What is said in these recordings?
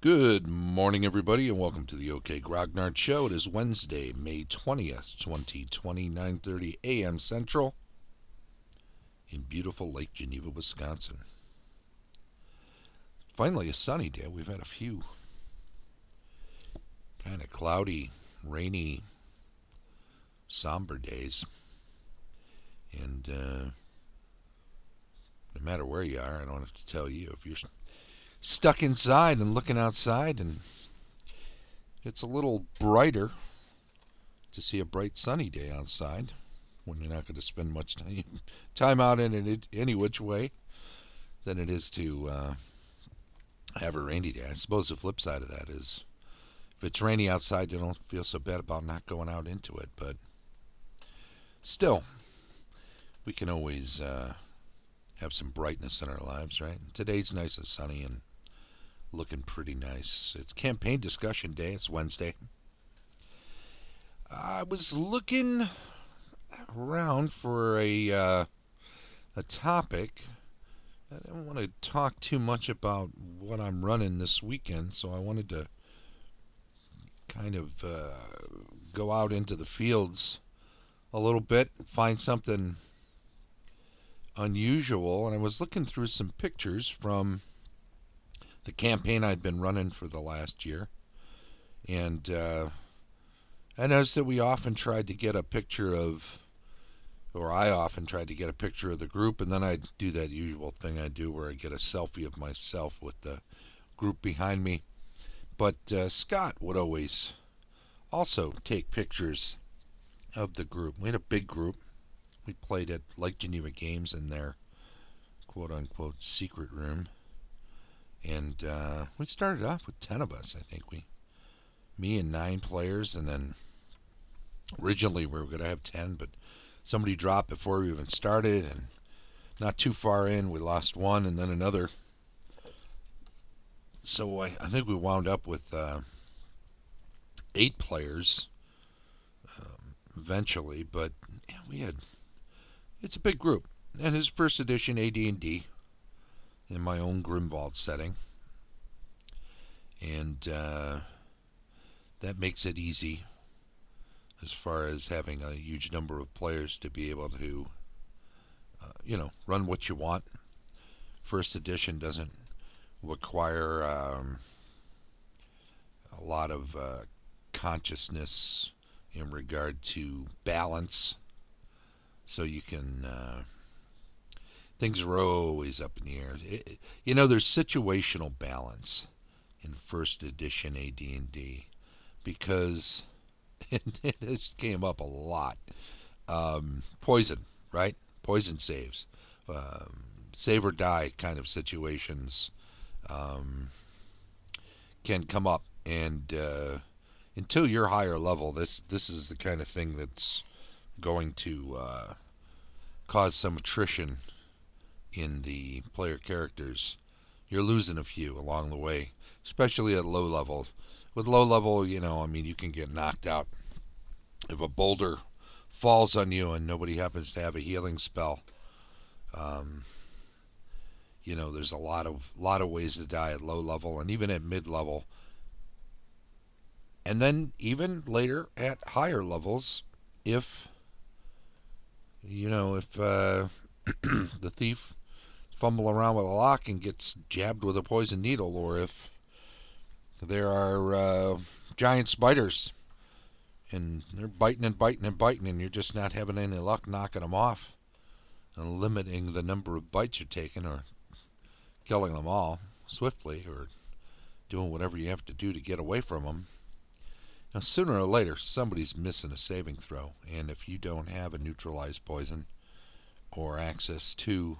Good morning, everybody, and welcome to the OK Grognard Show. It is Wednesday, May 20th, 2020, 9:30 a.m. Central in beautiful Lake Geneva, Wisconsin. Finally, a sunny day. We've had a few kind of cloudy, rainy, somber days. And no matter where you are, I don't have to tell you, if you're stuck inside and looking outside and it's a little brighter to see a bright sunny day outside when you're not going to spend much time out in it any which way than it is to have a rainy day. I suppose the flip side of that is if it's rainy outside, you don't feel so bad about not going out into it. But still, we can always have some brightness in our lives, right? Today's nice and sunny and looking pretty nice. It's campaign discussion day. It's Wednesday. I was looking around for a topic. I didn't want to talk too much about what I'm running this weekend, so I wanted to kind of go out into the fields a little bit, find something unusual, and I was looking through some pictures from the campaign I'd been running for the last year, and I noticed that we often tried to get a picture of, or I often tried to get a picture of the group, and then I'd do that usual thing I do where I get a selfie of myself with the group behind me. But Scott would always also take pictures of the group. We had a big group. We played at Lake Geneva Games in their quote-unquote secret room. And we started off with 10 of us, I think. Me and 9 players, and then originally we were going to have 10, but somebody dropped before we even started, and not too far in, we lost one and then another. So I think we wound up with 8 players eventually, but yeah, it's a big group. And his first edition AD&D in my own Grimwald setting, and that makes it easy as far as having a huge number of players to be able to run what you want. First edition doesn't require a lot of consciousness in regard to balance, so you can things are always up in the air. There's situational balance in first edition AD&D because it came up a lot. Poison, right? Poison saves. Save or die kind of situations can come up, and until you're higher level, this is the kind of thing that's going to cause some attrition in the player characters. You're losing a few along the way, especially at low level. With low level, you can get knocked out if a boulder falls on you and nobody happens to have a healing spell. There's a lot of ways to die at low level and even at mid level. And then even later at higher levels, if the thief fumble around with a lock and gets jabbed with a poison needle, or if there are giant spiders and they're biting and biting and biting, and you're just not having any luck knocking them off and limiting the number of bites you're taking, or killing them all swiftly, or doing whatever you have to do to get away from them. Now, sooner or later, somebody's missing a saving throw, and if you don't have a neutralized poison or access to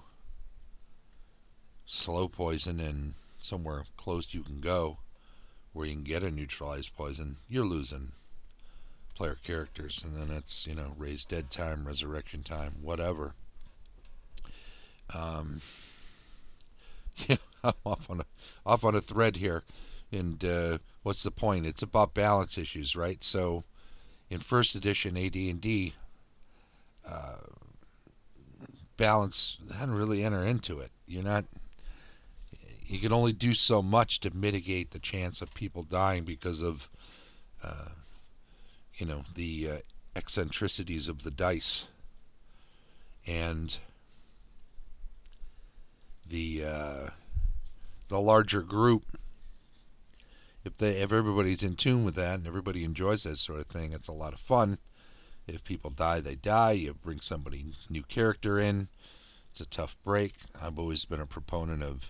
slow poison and somewhere close you can go where you can get a neutralized poison, you're losing player characters, and then it's raise dead time, resurrection time, whatever. Yeah, I'm off on a thread here, and what's the point? It's about balance issues, right? So in first edition AD&D, balance hadn't really entered into it. you can only do so much to mitigate the chance of people dying because of uh, the eccentricities of the dice and the the larger group. If everybody's in tune with that and everybody enjoys that sort of thing, it's a lot of fun. If people die, they die. You bring somebody new character in. It's a tough break. I've always been a proponent of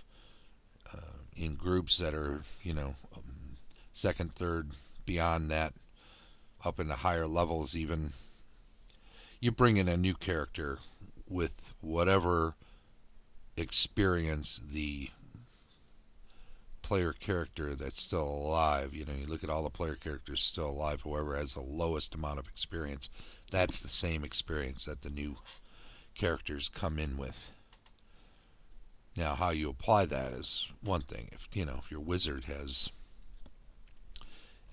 in groups that are second, third, beyond that, up into higher levels even. You bring in a new character with whatever experience the player character that's still alive. You look at all the player characters still alive, whoever has the lowest amount of experience, that's the same experience that the new characters come in with. Now, how you apply that is one thing. If your wizard has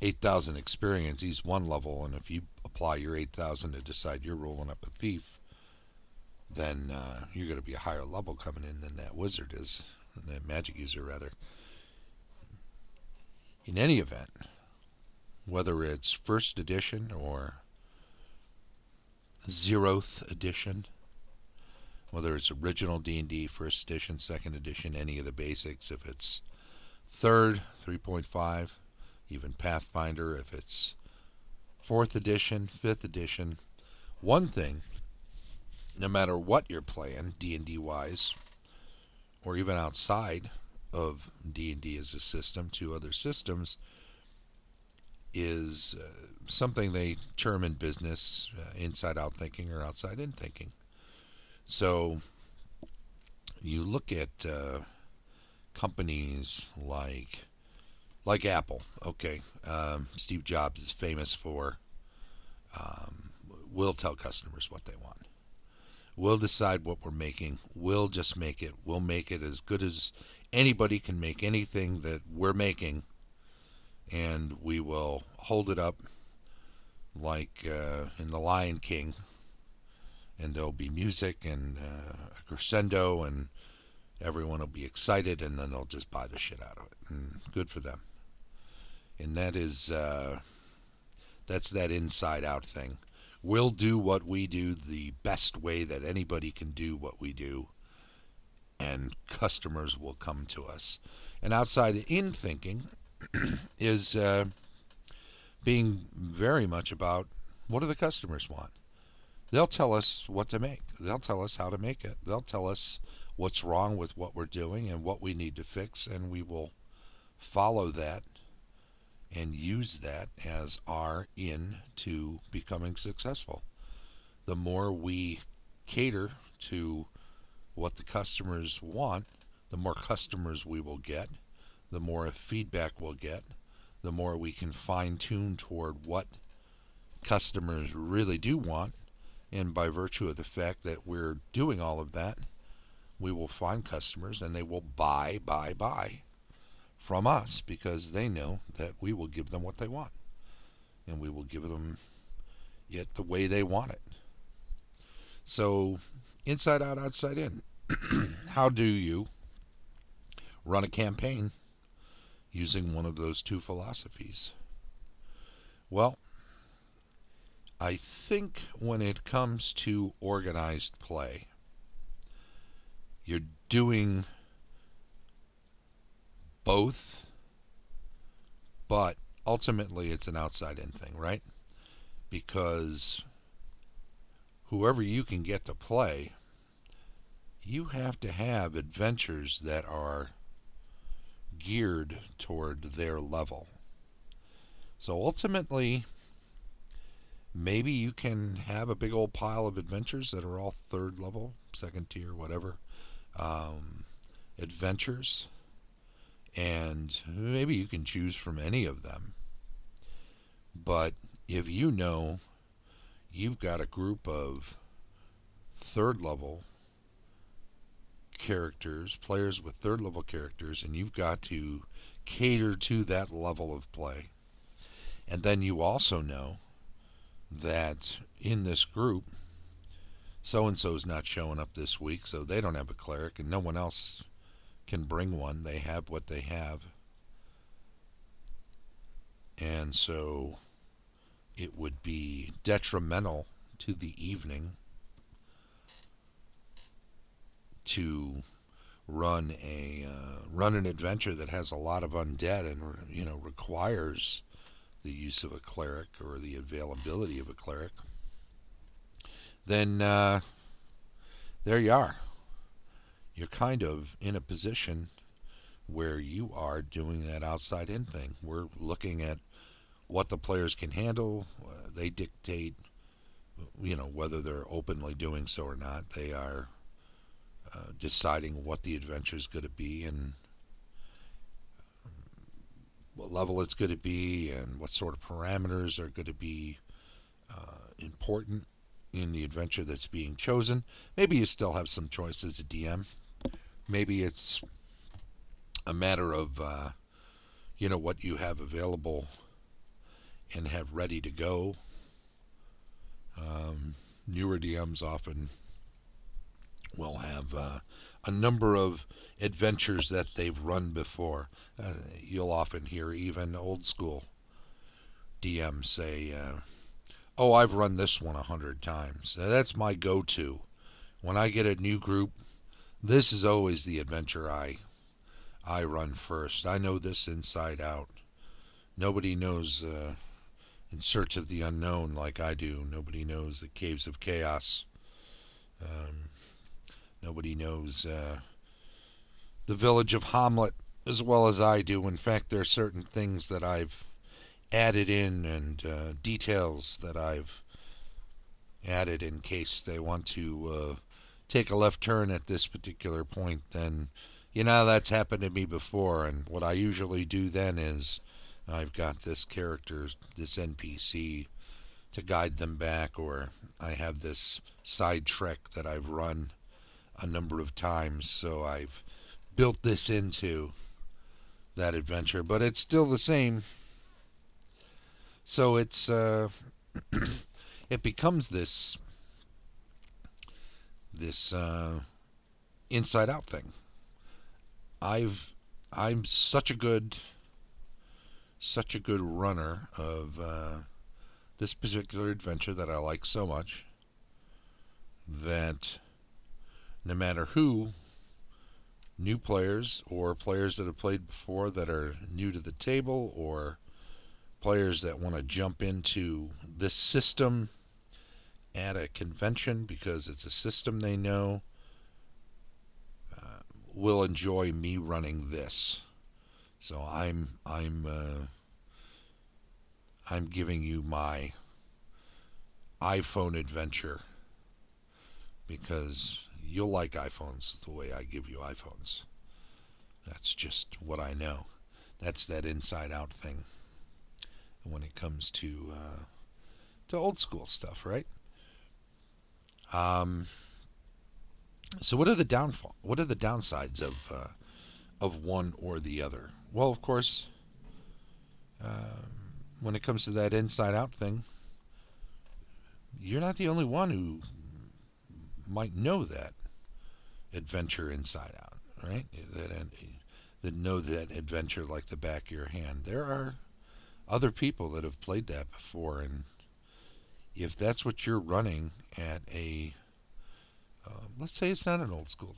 8,000 experience, he's one level, and if you apply your 8,000 to decide you're rolling up a thief, then you're going to be a higher level coming in than that wizard is, that magic user rather. In any event, whether it's first edition or 0th edition, whether it's original D&D, first edition, second edition, any of the basics, if it's third, 3.5, even Pathfinder, if it's 4th edition, 5th edition, one thing, no matter what you're playing, D&D wise, or even outside of D&D as a system to other systems, is something they term in business inside-out thinking or outside-in thinking. So you look at companies like Apple. Okay, Steve Jobs is famous for we'll tell customers what they want. We'll decide what we're making. We'll just make it. We'll make it as good as anybody can make anything that we're making, and we will hold it up like in The Lion King, and there'll be music and a crescendo, and everyone will be excited, and then they'll just buy the shit out of it. And good for them. And that's that inside-out thing. We'll do what we do the best way that anybody can do what we do, and customers will come to us. And outside-in thinking is being very much about what do the customers want. They'll tell us what to make. They'll tell us how to make it. They'll tell us what's wrong with what we're doing and what we need to fix, and we will follow that and use that as our in to becoming successful. The more we cater to what the customers want, the more customers we will get, the more feedback we'll get, the more we can fine-tune toward what customers really do want, and by virtue of the fact that we're doing all of that, we will find customers and they will buy from us because they know that we will give them what they want, and we will give them it the way they want it. So, inside out, outside in. How do you run a campaign using one of those two philosophies? Well, I think when it comes to organized play, you're doing both, but ultimately it's an outside-in thing, right? Because whoever you can get to play, you have to have adventures that are geared toward their level. So ultimately, maybe you can have a big old pile of adventures that are all third level, second tier, whatever adventures, and maybe you can choose from any of them. But if you know you've got a group of third level characters, players with third level characters, and you've got to cater to that level of play, and then you also know that in this group, so-and-so's not showing up this week, so they don't have a cleric, and no one else can bring one. They have what they have. And so it would be detrimental to the evening to run an adventure that has a lot of undead and requires the use of a cleric or the availability of a cleric. Then there you are. You're kind of in a position where you are doing that outside in thing. We're looking at what the players can handle. They dictate, whether they're openly doing so or not. They are deciding what the adventure is going to be and what level it's going to be and what sort of parameters are going to be important in the adventure that's being chosen. Maybe you still have some choice as a DM. Maybe it's a matter of what you have available and have ready to go. Newer DMs often will have a number of adventures that they've run before. You'll often hear even old school DMs say, "Oh, I've run this one 100 times. That's my go-to. When I get a new group, this is always the adventure I run first. I know this inside out. Nobody knows In Search of the Unknown like I do. Nobody knows the Caves of Chaos. Um, Nobody knows the Village of Hamlet as well as I do. In fact, there are certain things that I've added in and details that I've added in case they want to take a left turn at this particular point. Then, that's happened to me before. And what I usually do then is I've got this character, this NPC, to guide them back, or I have this side trek that I've run a number of times, so I've built this into that adventure, but it's still the same. So it's it becomes this inside out thing. I'm such a good runner of this particular adventure that I like so much that no matter who, new players or players that have played before that are new to the table, or players that want to jump into this system at a convention because it's a system they know, will enjoy me running this. So I'm giving you my iPhone adventure because you'll like iPhones the way I give you iPhones. That's just what I know. That's that inside out thing when it comes to old school stuff, right? So what are the downsides of one or the other? Well, of course, when it comes to that inside out thing, you're not the only one who might know that adventure inside out, right? That know that adventure like the back of your hand. There are other people that have played that before, and if that's what you're running at let's say it's not an old school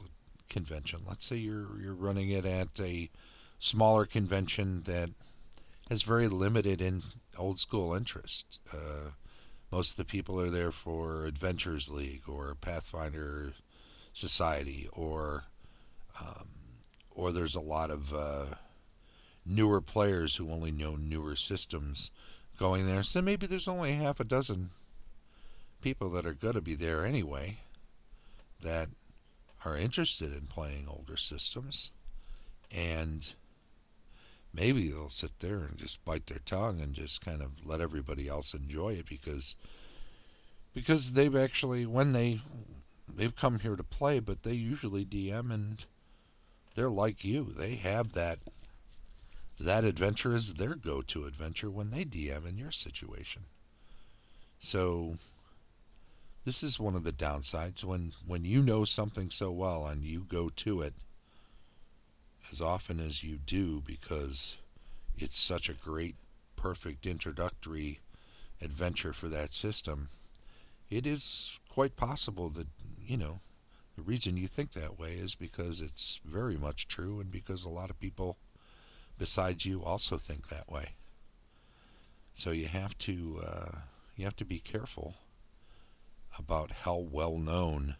convention. Let's say you're running it at a smaller convention that has very limited in old school interest. Most of the people are there for Adventures League or Pathfinder Society, um, or there's a lot of newer players who only know newer systems going there. So maybe there's only half a dozen people that are going to be there anyway that are interested in playing older systems, and maybe they'll sit there and just bite their tongue and just kind of let everybody else enjoy it because they've actually they've come here to play, but they usually DM and they're like you. They have that adventure as their go-to adventure when they DM in your situation. So this is one of the downsides when you know something so well and you go to it. as often as you do, because it's such a great, perfect introductory adventure for that system, it is quite possible that, you know, the reason you think that way is because it's very much true, and because a lot of people besides you also think that way. So you have to be careful about how well known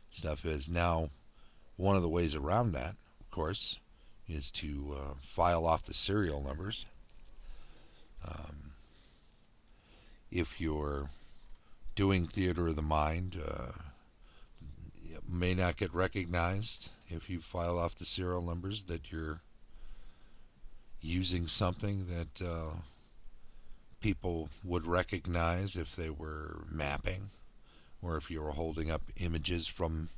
stuff is. Now, one of the ways around that, of course, is to file off the serial numbers. Um, if you're doing theater of the mind, it may not get recognized if you file off the serial numbers that you're using something that people would recognize if they were mapping, or if you were holding up images from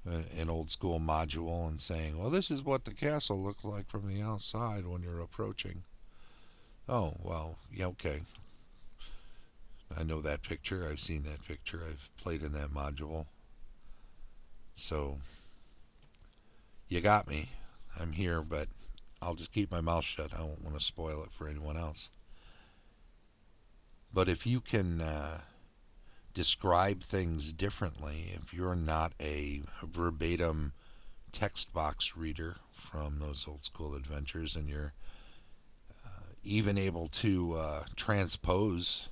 an old school module and saying, well, this is what the castle looks like from the outside when you're approaching. Oh, well, yeah, okay. I know that picture. I've seen that picture. I've played in that module. So, you got me. I'm here, but I'll just keep my mouth shut. I don't want to spoil it for anyone else. But if you can describe things differently, if you're not a verbatim text box reader from those old school adventures, and you're even able to transpose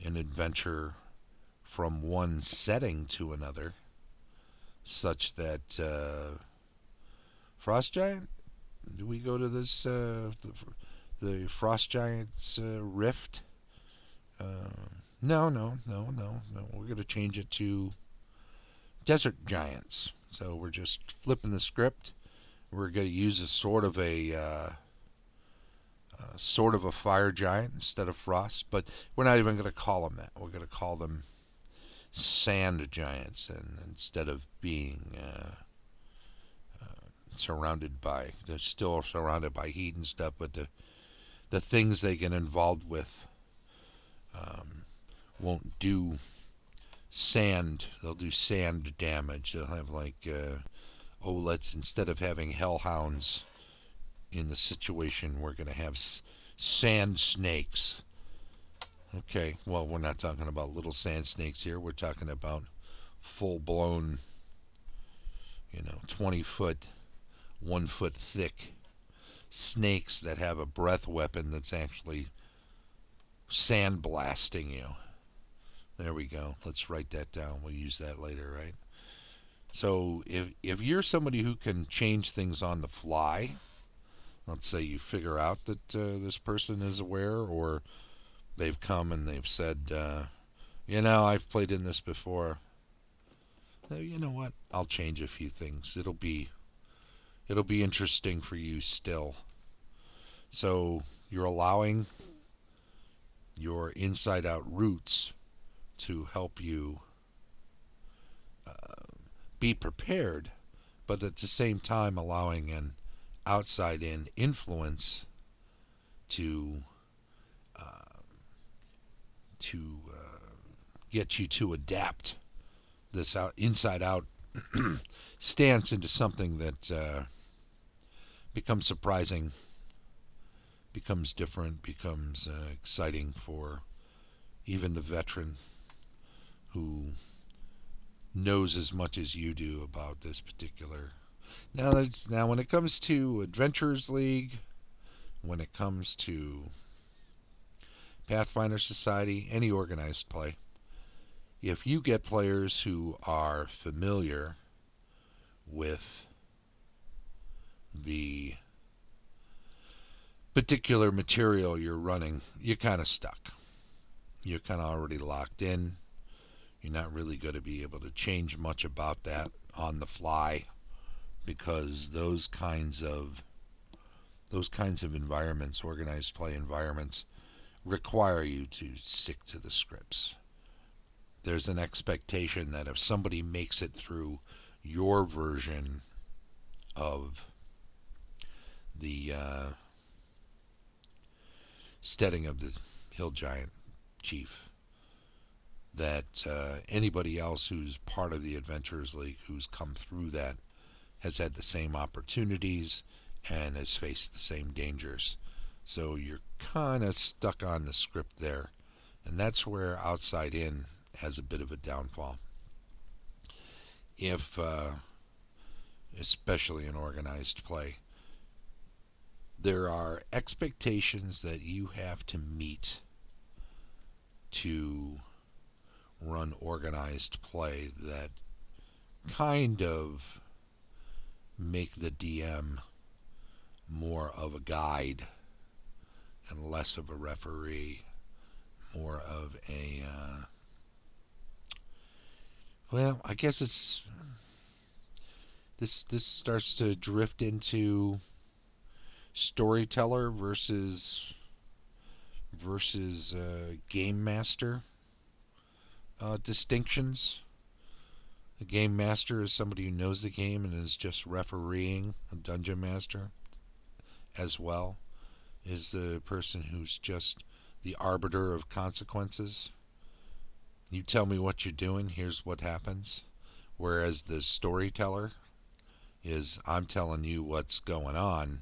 an adventure from one setting to another, such that Frost Giant, do we go to this the Frost Giant's Rift? No. We're going to change it to Desert Giants. So we're just flipping the script. We're going to use a sort of a fire giant instead of frost, but we're not even going to call them that. We're going to call them sand giants, and instead of being they're still surrounded by heat and stuff, but the things they get involved with um, won't do sand. They'll do sand damage. They'll have like let's, instead of having hellhounds in the situation, we're going to have sand snakes. Okay, well, we're not talking about little sand snakes here. We're talking about full-blown, 20-foot, 1-foot thick snakes that have a breath weapon that's actually sandblasting you. There we go. Let's write that down. We'll use that later, right? So if you're somebody who can change things on the fly, let's say you figure out that this person is aware, or they've come and they've said, I've played in this before. You know what? I'll change a few things. It'll be interesting for you still. So you're allowing your inside out roots to help you be prepared, but at the same time allowing an outside in influence to uh, get you to adapt this inside out stance into something that becomes surprising, becomes different, becomes exciting for even the veteran who knows as much as you do about this particular. Now when it comes to Adventurers League, when it comes to Pathfinder Society, any organized play, if you get players who are familiar with the particular material you're running, you're kind of stuck. You're kind of already locked in. You're not really going to be able to change much about that on the fly, because those kinds of environments, organized play environments, require you to stick to the scripts. There's an expectation that if somebody makes it through your version of the steading of the hill giant chief, that anybody else who's part of the Adventurers League who's come through that has had the same opportunities and has faced the same dangers. So you're kind of stuck on the script there. And that's where outside in has a bit of a downfall. If, especially in organized play, there are expectations that you have to meet to run organized play that kind of make the DM more of a guide and less of a referee, more of a well, I guess it's this starts to drift into storyteller versus game master distinctions. A game master is somebody who knows the game and is just refereeing. A dungeon master, as well, is the person who's just the arbiter of consequences. You tell me what you're doing, here's what happens. Whereas the storyteller is, I'm telling you what's going on,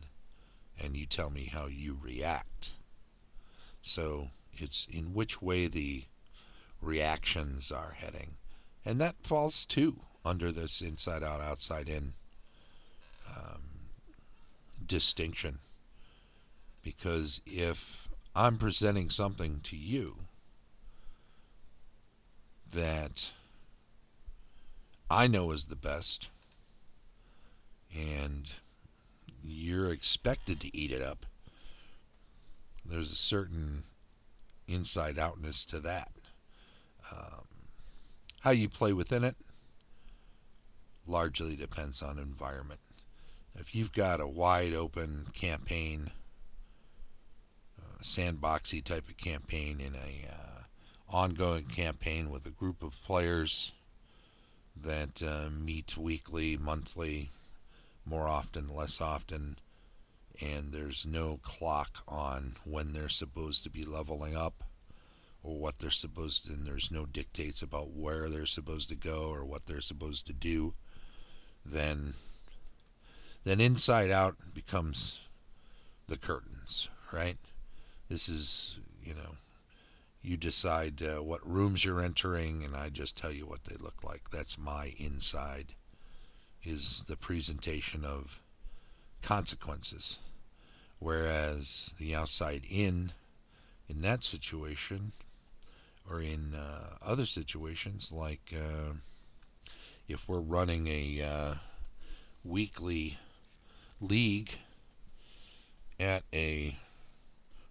and you tell me how you react. So it's in which way the reactions are heading. And that falls too under this inside out, outside in um, distinction. Because if I'm presenting something to you that I know is the best, and you're expected to eat it up, there's a certain inside outness to that. Um, how you play within it largely depends on environment. If you've got a wide open campaign, sandboxy type of campaign in a ongoing campaign with a group of players that meet weekly, monthly, more often, less often, and there's no clock on when they're supposed to be leveling up or what they're supposed to, and there's no dictates about where they're supposed to go or what they're supposed to do, then inside out becomes the curtains, right? This is, you decide what rooms you're entering, and I just tell you what they look like. That's my inside, is the presentation of consequences. Whereas the outside in that situation, or in other situations, like if we're running a weekly league at a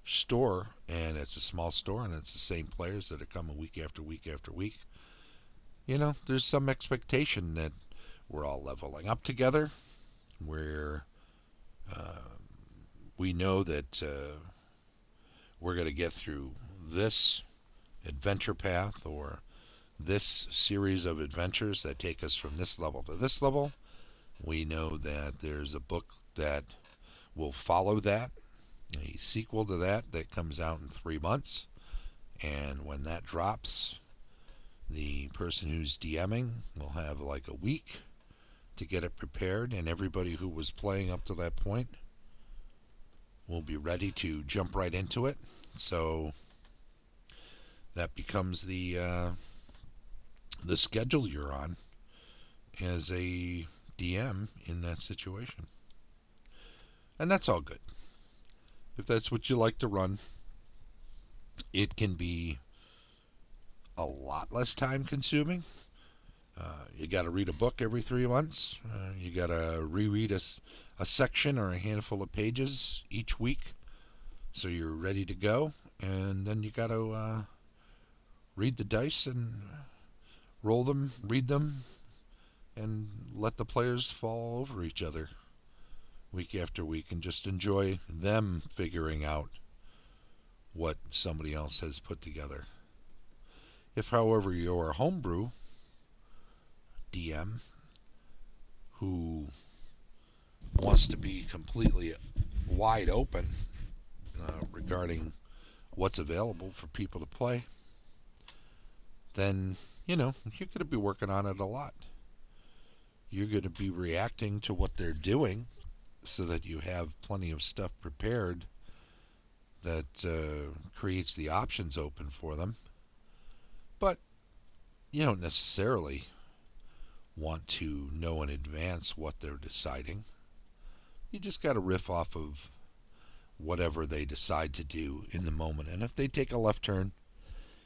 store, and it's a small store, and it's the same players that are coming week after week after week, there's some expectation that we're all leveling up together, where we know that we're going to get through this adventure path or this series of adventures that take us from this level to this level. We know that there's a book that will follow that, a sequel to that comes out in 3 months. And when that drops, the person who's DMing will have like a week to get it prepared, and everybody who was playing up to that point will be ready to jump right into it. So that becomes the schedule you're on as a DM in that situation. And that's all good. If that's what you like to run, it can be a lot less time consuming. You got to read a book every 3 months. You got to reread a section or a handful of pages each week, so you're ready to go. And then you got to read the dice and roll them, read them, and let the players fall over each other week after week, and just enjoy them figuring out what somebody else has put together. If, however, you're a homebrew DM who wants to be completely wide open regarding what's available for people to play, then you're going to be working on it a lot. you're going to be reacting to what they're doing so that you have plenty of stuff prepared that creates the options open for them. But you don't necessarily want to know in advance what they're deciding. You just got to riff off of whatever they decide to do in the moment. And if they take a left turn,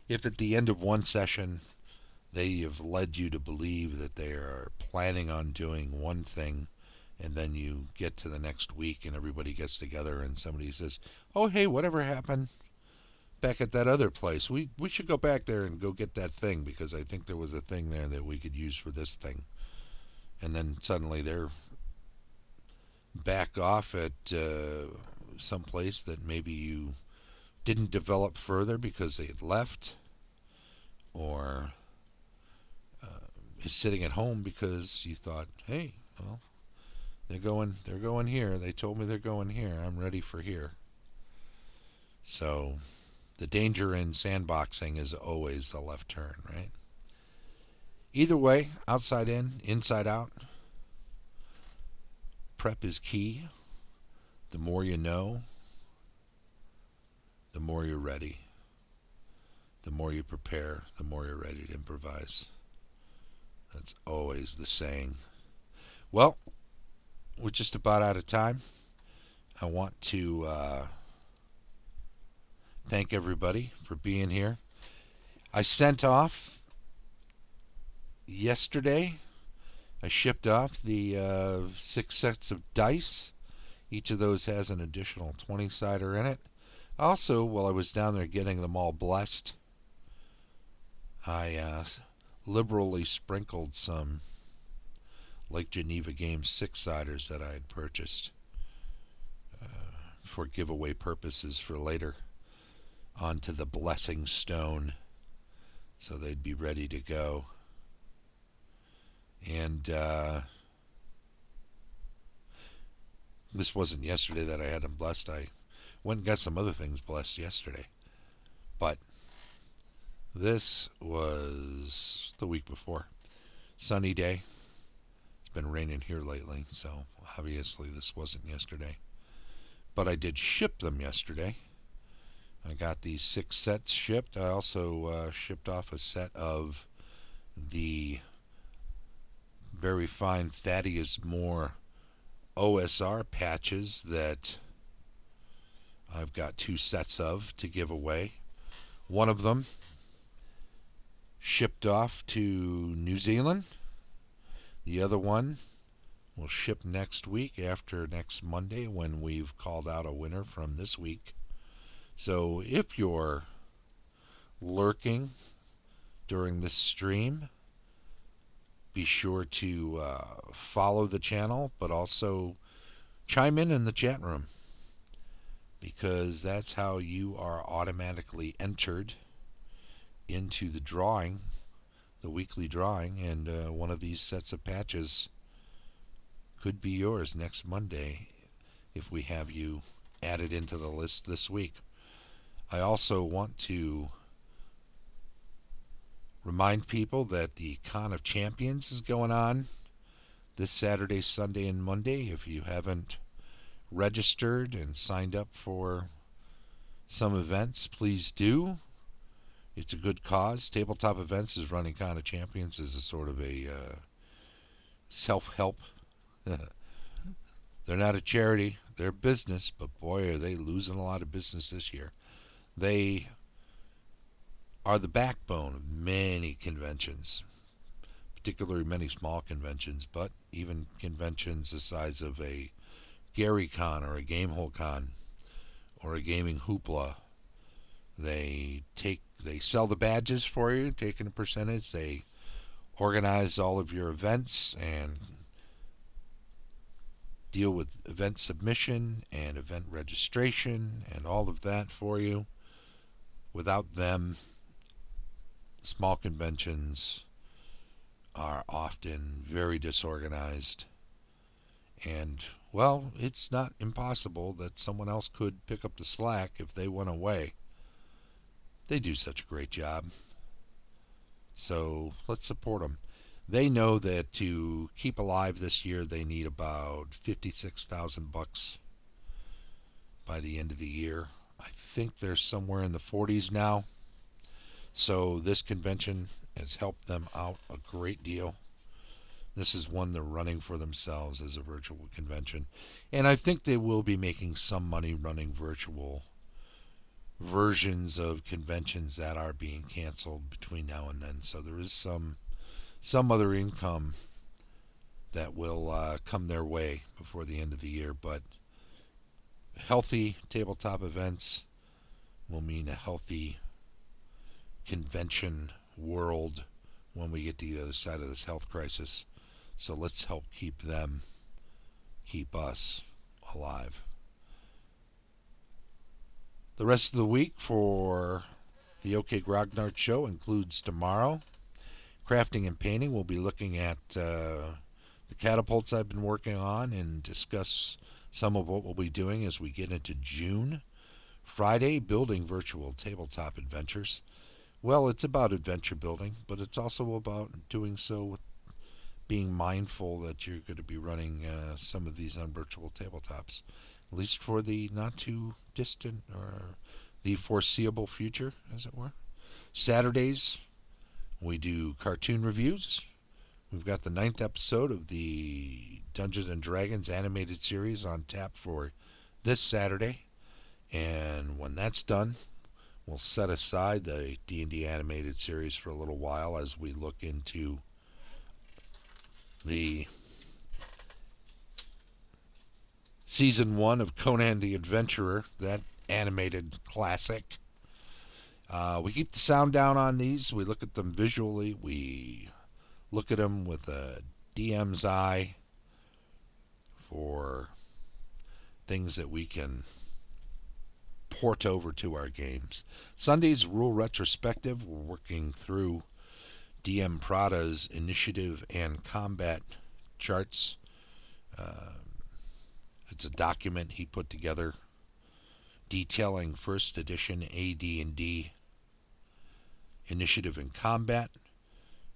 if at the end of one session they have led you to believe that they are planning on doing one thing, and then you get to the next week and everybody gets together and somebody says, oh, hey, whatever happened back at that other place? We should go back there and go get that thing because I think there was a thing there that we could use for this thing. And then suddenly they're back off at some place that maybe you didn't develop further because they had left, or uh, is sitting at home because you thought, hey, well, they're going here. They told me they're going here. I'm ready for here. So the danger in sandboxing is always the left turn, right? Either way, outside in, inside out, prep is key. The more you know, the more you're ready. The more you prepare, the more you're ready to improvise. That's always the saying. Well, we're just about out of time. I want to thank everybody for being here. I sent off yesterday, I shipped off the 6 sets of dice. Each of those has an additional 20-sider in it. Also, while I was down there getting them all blessed, I liberally sprinkled some Lake Geneva Games 6-siders that I had purchased uh, for giveaway purposes for later onto the blessing stone so they'd be ready to go. And this wasn't yesterday that I had them blessed. I went and got some other things blessed yesterday. But this was the week before. Sunny day. It's been raining here lately, so obviously this wasn't yesterday. But I did ship them yesterday. I got these 6 sets shipped. I also shipped off a set of the very fine Thaddeus Moore OSR patches that I've got 2 sets of to give away. One of them shipped off to New Zealand. The other one will ship next week after next Monday when we've called out a winner from this week. So if you're lurking during this stream, be sure to follow the channel, but also chime in the chat room, because that's how you are automatically entered into the drawing, the weekly drawing, and one of these sets of patches could be yours next Monday if we have you added into the list this week. I also want to remind people that the Con of Champions is going on this Saturday, Sunday, and Monday. If you haven't registered and signed up for some events, please do. It's a good cause. Tabletop Events is running Con of Champions as a sort of a self-help. They're not a charity. They're a business, but boy, are they losing a lot of business this year. They are the backbone of many conventions, particularly many small conventions, but even conventions the size of a GaryCon or a GameholeCon or a Gaming Hoopla. They sell the badges for you, taking a percentage. They organize all of your events and deal with event submission and event registration and all of that for you. Without them, small conventions are often very disorganized, and well, it's not impossible that someone else could pick up the slack if they went away. They do such a great job, so let's support them. They know that to keep alive this year, they need about $56,000 by the end of the year. I think they're somewhere in the 40s now. So this convention has helped them out a great deal. This is one they're running for themselves as a virtual convention. And I think they will be making some money running virtual versions of conventions that are being canceled between now and then. So there is some other income that will come their way before the end of the year. But healthy tabletop events will mean a healthy convention world when we get to the other side of this health crisis. So let's help keep them, keep us alive. The rest of the week for the OK Grognard show includes tomorrow crafting and painting. We'll be looking at the catapults I've been working on and discuss some of what we'll be doing as we get into June. Friday, building virtual tabletop adventures. Well, it's about adventure building, but it's also about doing so with being mindful that you're going to be running some of these on virtual tabletops, at least for the not too distant or the foreseeable future, as it were. Saturdays, we do cartoon reviews. We've got the 9th episode of the Dungeons and Dragons animated series on tap for this Saturday. And when that's done, we'll set aside the D&D animated series for a little while as we look into the Season 1 of Conan the Adventurer, that animated classic. We keep the sound down on these. We look at them visually. We look at them with a DM's eye for things that we can port over to our games. Sunday's Rule Retrospective. We're working through DM Prada's initiative and combat charts. It's a document he put together detailing first edition AD&D initiative and combat.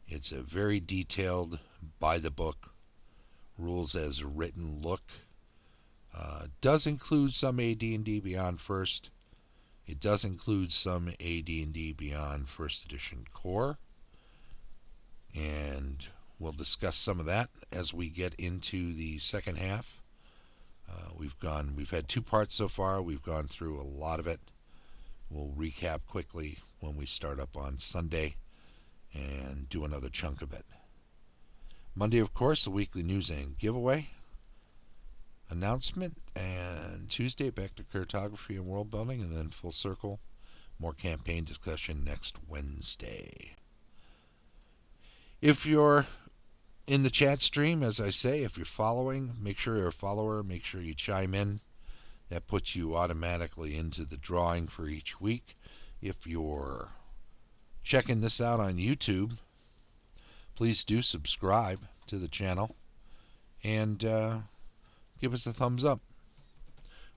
It's a very detailed, by the book, rules as written look. Does include some AD&D Beyond First. It does include some AD&D Beyond First Edition Core. And we'll discuss some of that as we get into the second half. We've had 2 parts so far. We've gone through a lot of it. We'll recap quickly when we start up on Sunday and do another chunk of it. Monday, of course, the weekly news and giveaway announcement, and Tuesday back to cartography and world building, and then full circle, more campaign discussion next Wednesday. If you're in the chat stream, as I say, if you're following, make sure you're a follower, make sure you chime in. That puts you automatically into the drawing for each week. If you're checking this out on YouTube, please do subscribe to the channel and give us a thumbs up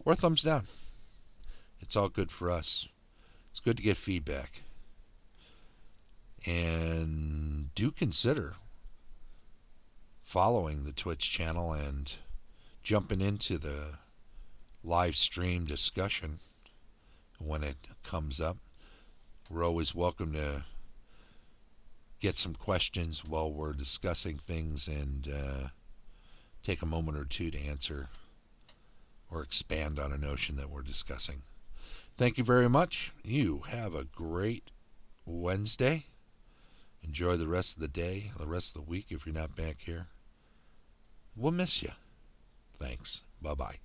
or a thumbs down. It's all good for us. It's good to get feedback. And do consider following the Twitch channel and jumping into the live stream discussion when it comes up. We're always welcome to get some questions while we're discussing things and take a moment or two to answer or expand on a notion that we're discussing. Thank you very much. You have a great Wednesday. Enjoy the rest of the day, the rest of the week if you're not back here. We'll miss you. Thanks. Bye-bye.